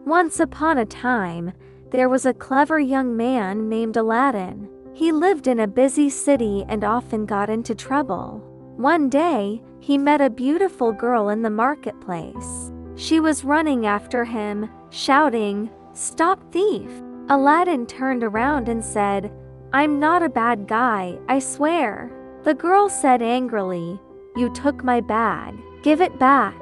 Once upon a time, there was a clever young man named Aladdin. He lived in a busy city and often got into trouble. One day, he met a beautiful girl in the marketplace. She was running after him, shouting, "Stop, thief!" Aladdin turned around and said, "I'm not a bad guy, I swear." The girl said angrily, "You took my bag. Give it back."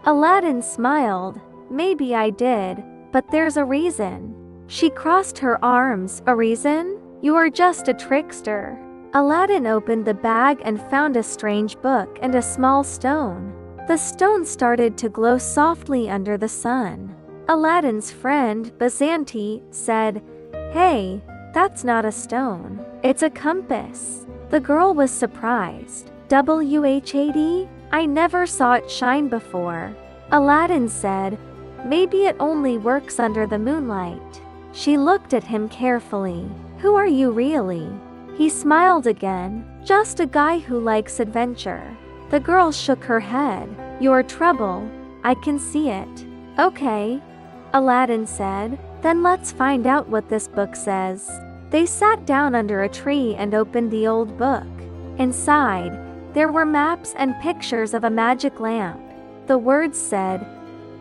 Aladdin smiled, "Maybe I did, but there's a reason." She crossed her arms. "A reason? You are just a trickster." Aladdin opened the bag and found a strange book and a small stone. The stone started to glow softly under the sun. Aladdin's friend, Bazanti, said, "Hey, that's not a stone. It's a compass." The girl was surprised. "Whad? I never saw it shine before." Aladdin said, "Maybe it only works under the moonlight." She looked at him carefully. "Who are you really?" He smiled again. "Just a guy who likes adventure." The girl shook her head. "You're trouble. I can see it." "Okay," Aladdin said. "Then let's find out what this book says." They sat down under a tree and opened the old book. Inside, there were maps and pictures of a magic lamp. The words said,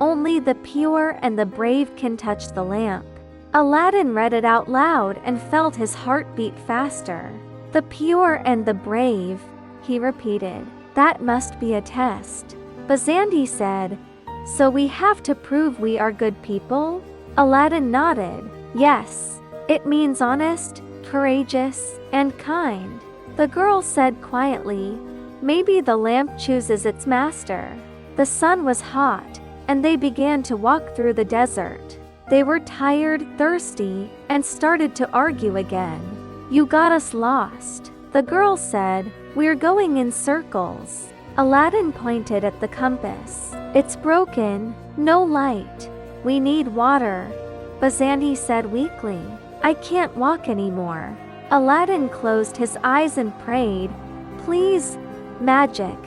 "Only the pure and the brave can touch the lamp." Aladdin read it out loud and felt his heart beat faster. "The pure and the brave," he repeated. "That must be a test." Bazanti said, "So we have to prove we are good people?" Aladdin nodded. "Yes. It means honest, courageous, and kind." The girl said quietly, "Maybe the lamp chooses its master." The sun was hot, and they began to walk through the desert. They were tired, thirsty, and started to argue again. "You got us lost," the girl said. "We're going in circles." Aladdin pointed at the compass. "It's broken, no light. We need water," Bazanti said weakly. "I can't walk anymore." Aladdin closed his eyes and prayed, "Please, magic,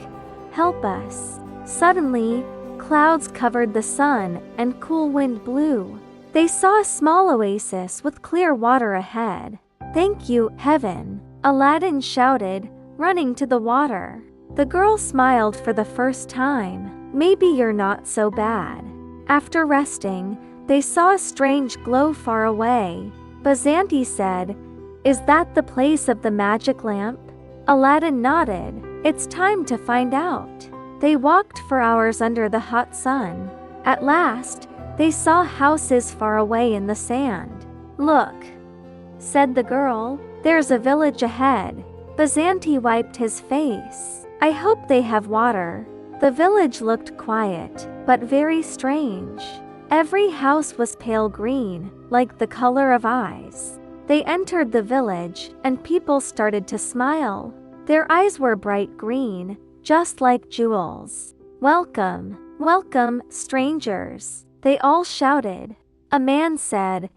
help us." Suddenly, clouds covered the sun and cool wind blew. They saw a small oasis with clear water ahead. "Thank you, heaven," Aladdin shouted, running to the water. The girl smiled for the first time. "Maybe you're not so bad." After resting, they saw a strange glow far away. Bazanti said, "Is that the place of the magic lamp?" Aladdin nodded. "It's time to find out." They walked for hours under the hot sun. At last, they saw houses far away in the sand. "Look," said the girl, "there's a village ahead." Bazanti wiped his face. "I hope they have water." The village looked quiet, but very strange. Every house was pale green, like the color of eyes. They entered the village, and people started to smile. Their eyes were bright green, just like jewels. "Welcome, welcome, strangers," they all shouted. A man said,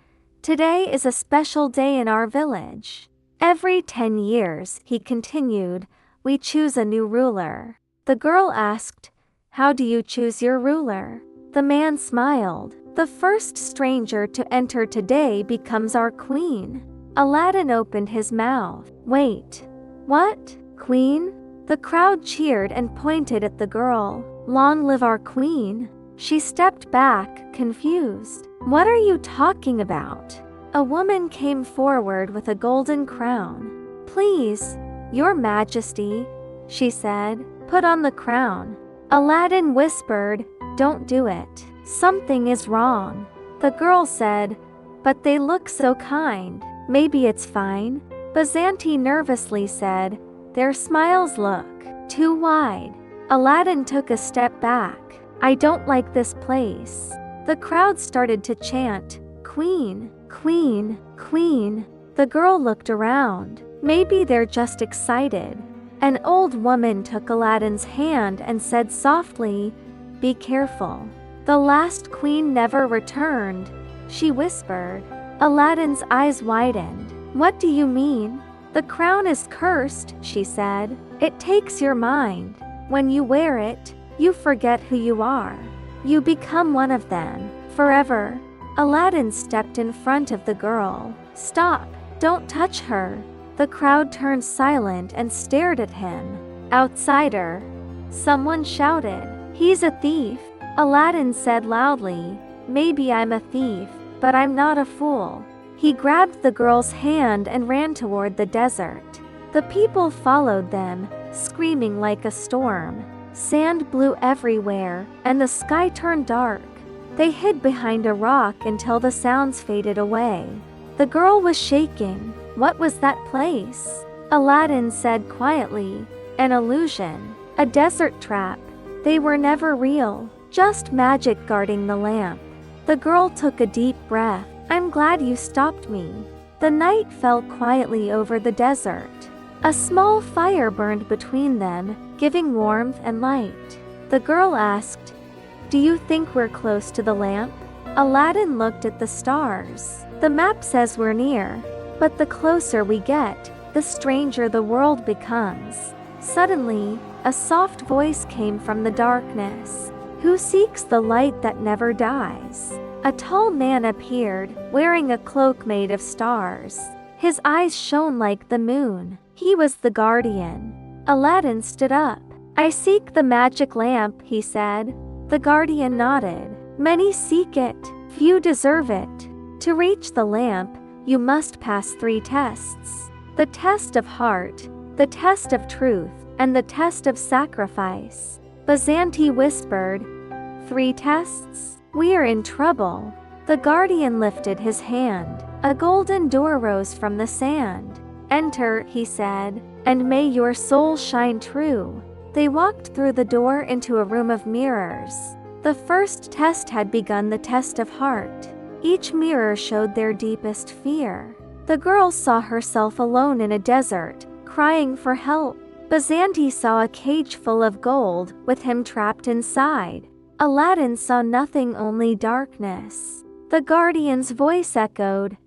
"Today is a special day in our village. Every 10 years," he continued, "we choose a new ruler." The girl asked, "How do you choose your ruler?" The man smiled. "The first stranger to enter today becomes our queen." Aladdin opened his mouth. "Wait, what? Queen?" The crowd cheered and pointed at the girl. "Long live our queen." She stepped back, confused. "What are you talking about?" A woman came forward with a golden crown. "Please, your majesty," she said, "put on the crown." Aladdin whispered, "Don't do it. Something is wrong." The girl said, "But they look so kind. Maybe it's fine." Bazanti nervously said, "Their smiles look too wide." Aladdin took a step back. "I don't like this place." The crowd started to chant, "Queen, Queen, Queen." The girl looked around. Maybe they're just excited. An old woman took Aladdin's hand and said softly, "Be careful. The last queen never returned," she whispered. Aladdin's eyes widened. "What do you mean?" "The crown is cursed," she said. "It takes your mind. When you wear it, you forget who you are. You become one of them, forever." Aladdin stepped in front of the girl. "Stop! Don't touch her!" The crowd turned silent and stared at him. "Outsider!" someone shouted. "He's a thief!" Aladdin said loudly. "Maybe I'm a thief, but I'm not a fool." He grabbed the girl's hand and ran toward the desert. The people followed them, screaming like a storm. Sand blew everywhere, and the sky turned dark. They hid behind a rock until the sounds faded away. The girl was shaking. "What was that place?" Aladdin said quietly. "An illusion. A desert trap. They were never real, just magic guarding the lamp." The girl took a deep breath. "I'm glad you stopped me." The night fell quietly over the desert. A small fire burned between them, giving warmth and light. The girl asked, "Do you think we're close to the lamp?" Aladdin looked at the stars. "The map says we're near, but the closer we get, the stranger the world becomes." Suddenly, a soft voice came from the darkness. "Who seeks the light that never dies?" A tall man appeared, wearing a cloak made of stars. His eyes shone like the moon. He was the guardian. Aladdin stood up. "I seek the magic lamp," he said. The guardian nodded. "Many seek it, few deserve it. To reach the lamp, you must pass 3 tests. The test of heart, the test of truth, and the test of sacrifice." Bazanti whispered, "3 tests? We're in trouble." The guardian lifted his hand. A golden door rose from the sand. "Enter," he said, "and may your soul shine true." They walked through the door into a room of mirrors. The first test had begun, the test of heart. Each mirror showed their deepest fear. The girl saw herself alone in a desert, crying for help. Bazanti saw a cage full of gold, with him trapped inside. Aladdin saw nothing, only darkness. The guardian's voice echoed,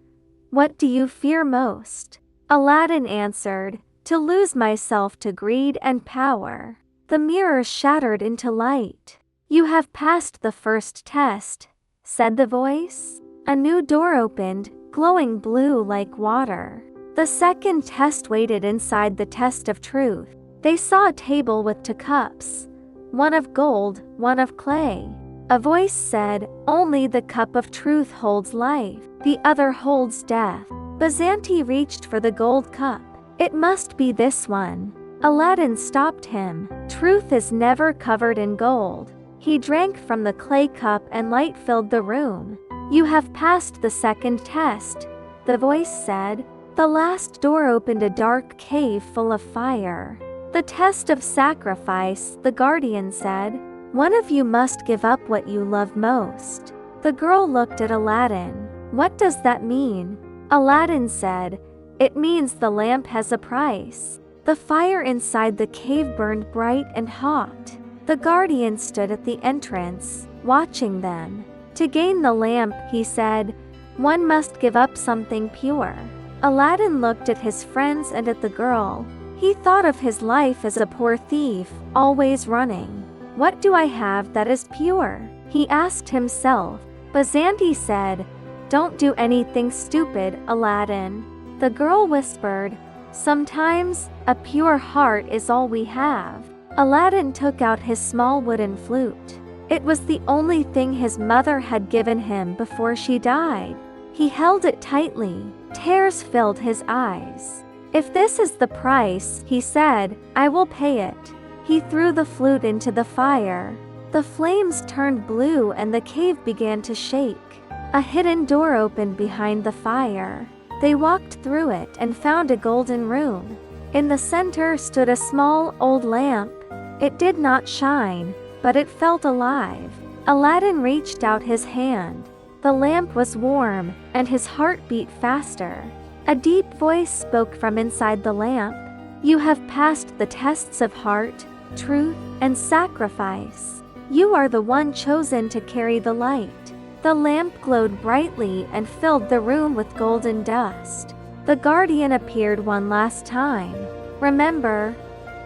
"What do you fear most?" Aladdin answered, "To lose myself to greed and power." The mirror shattered into light. "You have passed the first test," said the voice. A new door opened, glowing blue like water. The second test waited inside the test of truth. They saw a table with 2 cups. One of gold, one of clay. A voice said, "Only the cup of truth holds life, the other holds death." Bazanti reached for the gold cup. "It must be this one." Aladdin stopped him. "Truth is never covered in gold." He drank from the clay cup and light filled the room. "You have passed the second test," the voice said. The last door opened, a dark cave full of fire. "The test of sacrifice," the guardian said. "One of you must give up what you love most." The girl looked at Aladdin. "What does that mean?" Aladdin said, "It means the lamp has a price." The fire inside the cave burned bright and hot. The guardian stood at the entrance, watching them. "To gain the lamp," he said, "one must give up something pure." Aladdin looked at his friends and at the girl. He thought of his life as a poor thief, always running. "What do I have that is pure?" he asked himself. Bazanti said, "Don't do anything stupid, Aladdin." The girl whispered, "Sometimes, a pure heart is all we have." Aladdin took out his small wooden flute. It was the only thing his mother had given him before she died. He held it tightly. Tears filled his eyes. "If this is the price," he said, "I will pay it." He threw the flute into the fire. The flames turned blue and the cave began to shake. A hidden door opened behind the fire. They walked through it and found a golden room. In the center stood a small, old lamp. It did not shine, but it felt alive. Aladdin reached out his hand. The lamp was warm, and his heart beat faster. A deep voice spoke from inside the lamp. "You have passed the tests of heart, truth, and sacrifice. You are the one chosen to carry the light." The lamp glowed brightly and filled the room with golden dust. The guardian appeared one last time. "Remember,"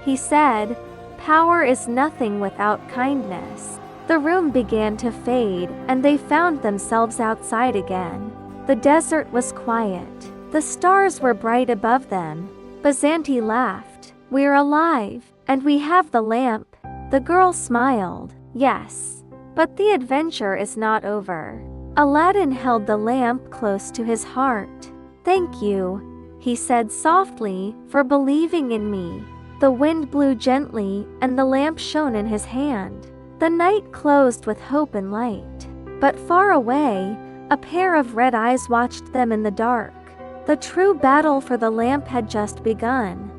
he said, "power is nothing without kindness." The room began to fade, and they found themselves outside again. The desert was quiet. The stars were bright above them. Bazanti laughed. "We're alive, and we have the lamp." The girl smiled. "Yes, but the adventure is not over." Aladdin held the lamp close to his heart. "Thank you," he said softly, "for believing in me." The wind blew gently, and the lamp shone in his hand. The night closed with hope and light. But far away, a pair of red eyes watched them in the dark. The true battle for the lamp had just begun.